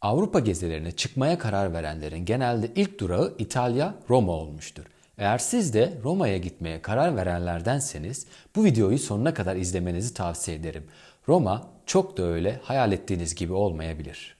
Avrupa gezilerine çıkmaya karar verenlerin genelde ilk durağı İtalya, Roma olmuştur. Eğer siz de Roma'ya gitmeye karar verenlerdenseniz bu videoyu sonuna kadar izlemenizi tavsiye ederim. Roma çok da öyle hayal ettiğiniz gibi olmayabilir.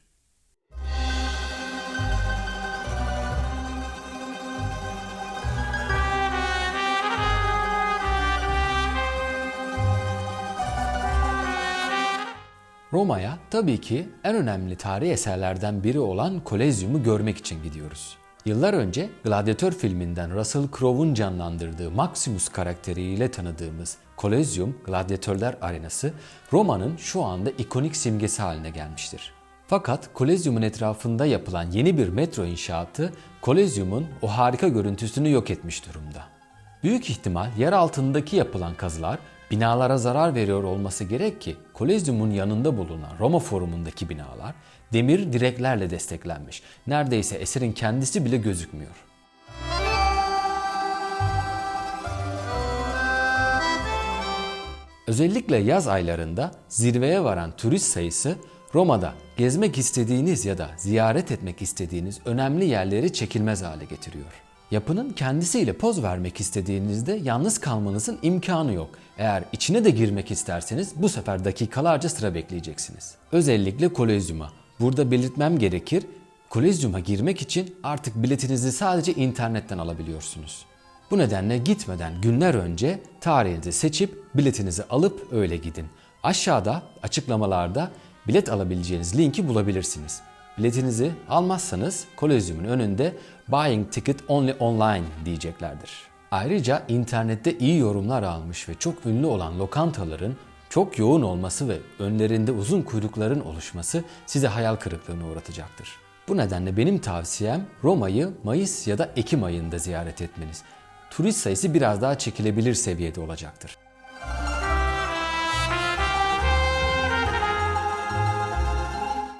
Roma'ya tabii ki en önemli tarihi eserlerden biri olan Kolezyum'u görmek için gidiyoruz. Yıllar önce Gladiator filminden Russell Crowe'un canlandırdığı Maximus karakteriyle tanıdığımız Kolezyum, Gladyatörler Arenası, Roma'nın şu anda ikonik simgesi haline gelmiştir. Fakat Kolezyum'un etrafında yapılan yeni bir metro inşaatı, Kolezyum'un o harika görüntüsünü yok etmiş durumda. Büyük ihtimal yer altındaki yapılan kazılar binalara zarar veriyor olması gerek ki Kolezyum'un yanında bulunan Roma Forumu'ndaki binalar demir direklerle desteklenmiş. Neredeyse eserin kendisi bile gözükmüyor. Özellikle yaz aylarında zirveye varan turist sayısı Roma'da gezmek istediğiniz ya da ziyaret etmek istediğiniz önemli yerleri çekilmez hale getiriyor. Yapının kendisiyle poz vermek istediğinizde yalnız kalmanızın imkanı yok. Eğer içine de girmek isterseniz bu sefer dakikalarca sıra bekleyeceksiniz. Özellikle Kolezyum'a. Burada belirtmem gerekir, Kolezyum'a girmek için artık biletinizi sadece internetten alabiliyorsunuz. Bu nedenle gitmeden günler önce tarihinizi seçip biletinizi alıp öyle gidin. Aşağıda açıklamalarda bilet alabileceğiniz linki bulabilirsiniz. Biletinizi almazsanız Kolezyum'un önünde "Buying ticket only online" diyeceklerdir. Ayrıca internette iyi yorumlar almış ve çok ünlü olan lokantaların çok yoğun olması ve önlerinde uzun kuyrukların oluşması size hayal kırıklığına uğratacaktır. Bu nedenle benim tavsiyem Roma'yı Mayıs ya da Ekim ayında ziyaret etmeniz. Turist sayısı biraz daha çekilebilir seviyede olacaktır.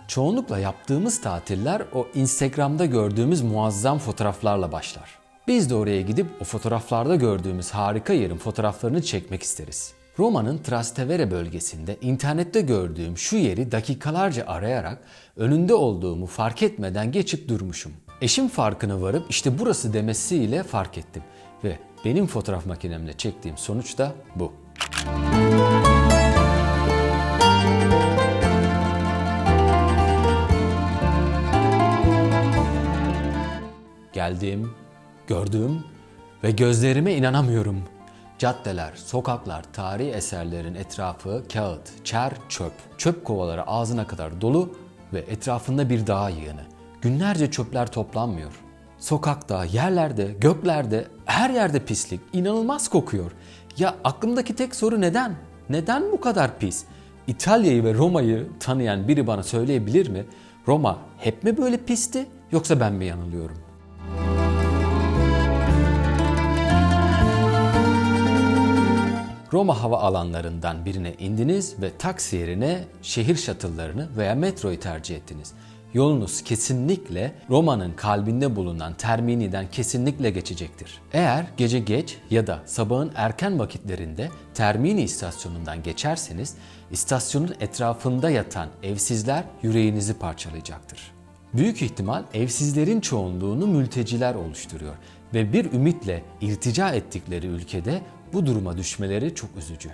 Çoğunlukla yaptığımız tatiller o Instagram'da gördüğümüz muazzam fotoğraflarla başlar. Biz de oraya gidip o fotoğraflarda gördüğümüz harika yerin fotoğraflarını çekmek isteriz. Roma'nın Trastevere bölgesinde internette gördüğüm şu yeri dakikalarca arayarak önünde olduğumu fark etmeden geçip durmuşum. Eşim farkına varıp işte burası demesiyle fark ettim ve benim fotoğraf makinemle çektiğim sonuç da bu. Geldim, gördüm ve gözlerime inanamıyorum. Caddeler, sokaklar, tarihi eserlerin etrafı kağıt, çer, çöp. Çöp kovaları ağzına kadar dolu ve etrafında bir dağ yığını. Günlerce çöpler toplanmıyor. Sokakta, yerlerde, göklerde, her yerde pislik. İnanılmaz kokuyor. Ya aklımdaki tek soru neden? Neden bu kadar pis? İtalya'yı ve Roma'yı tanıyan biri bana söyleyebilir mi? Roma hep mi böyle pisti yoksa ben mi yanılıyorum? Roma hava alanlarından birine indiniz ve taksi yerine şehir shuttle'larını veya metroyu tercih ettiniz. Yolunuz kesinlikle Roma'nın kalbinde bulunan Termini'den kesinlikle geçecektir. Eğer gece geç ya da sabahın erken vakitlerinde Termini istasyonundan geçerseniz istasyonun etrafında yatan evsizler yüreğinizi parçalayacaktır. Büyük ihtimal evsizlerin çoğunluğunu mülteciler oluşturuyor ve bir ümitle iltica ettikleri ülkede bu duruma düşmeleri çok üzücü.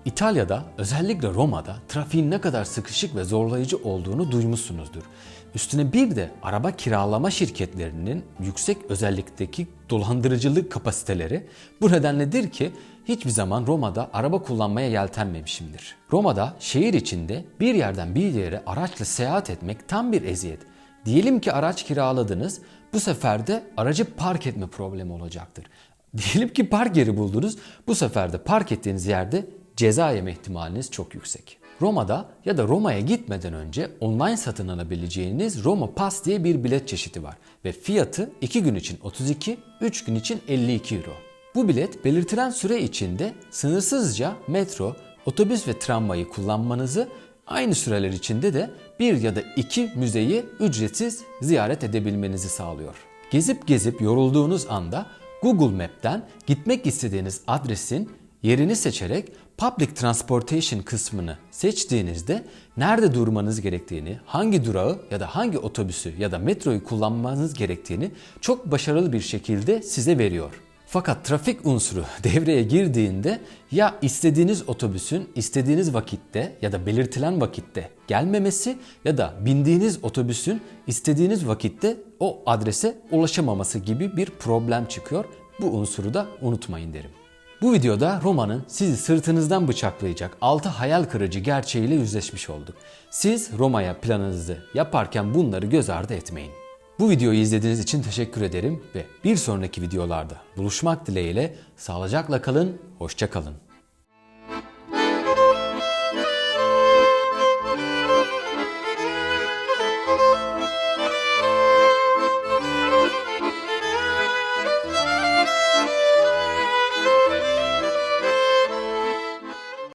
İtalya'da, özellikle Roma'da trafiğin ne kadar sıkışık ve zorlayıcı olduğunu duymuşsunuzdur. Üstüne bir de araba kiralama şirketlerinin yüksek özellikteki dolandırıcılık kapasiteleri bu nedenledir ki hiçbir zaman Roma'da araba kullanmaya yeltenmemişimdir. Roma'da şehir içinde bir yerden bir yere araçla seyahat etmek tam bir eziyet. Diyelim ki araç kiraladınız, bu sefer de aracı park etme problemi olacaktır. Diyelim ki park yeri buldunuz, bu sefer de park ettiğiniz yerde ceza yeme ihtimaliniz çok yüksek. Roma'da ya da Roma'ya gitmeden önce online satın alabileceğiniz Roma Pass diye bir bilet çeşidi var ve fiyatı 2 gün için 32, 3 gün için 52 euro. Bu bilet belirtilen süre içinde sınırsızca metro, otobüs ve tramvayı kullanmanızı, aynı süreler içinde de bir ya da iki müzeyi ücretsiz ziyaret edebilmenizi sağlıyor. Gezip yorulduğunuz anda Google Map'ten gitmek istediğiniz adresin Yerini seçerek Public Transportation kısmını seçtiğinizde nerede durmanız gerektiğini, hangi durağı ya da hangi otobüsü ya da metroyu kullanmanız gerektiğini çok başarılı bir şekilde size veriyor. Fakat trafik unsuru devreye girdiğinde ya istediğiniz otobüsün istediğiniz vakitte ya da belirtilen vakitte gelmemesi ya da bindiğiniz otobüsün istediğiniz vakitte o adrese ulaşamaması gibi bir problem çıkıyor. Bu unsuru da unutmayın derim. Bu videoda Roma'nın sizi sırtınızdan bıçaklayacak 6 hayal kırıcı gerçeğiyle yüzleşmiş olduk. Siz Roma'ya planınızı yaparken bunları göz ardı etmeyin. Bu videoyu izlediğiniz için teşekkür ederim ve bir sonraki videolarda buluşmak dileğiyle sağlıcakla kalın, hoşça kalın.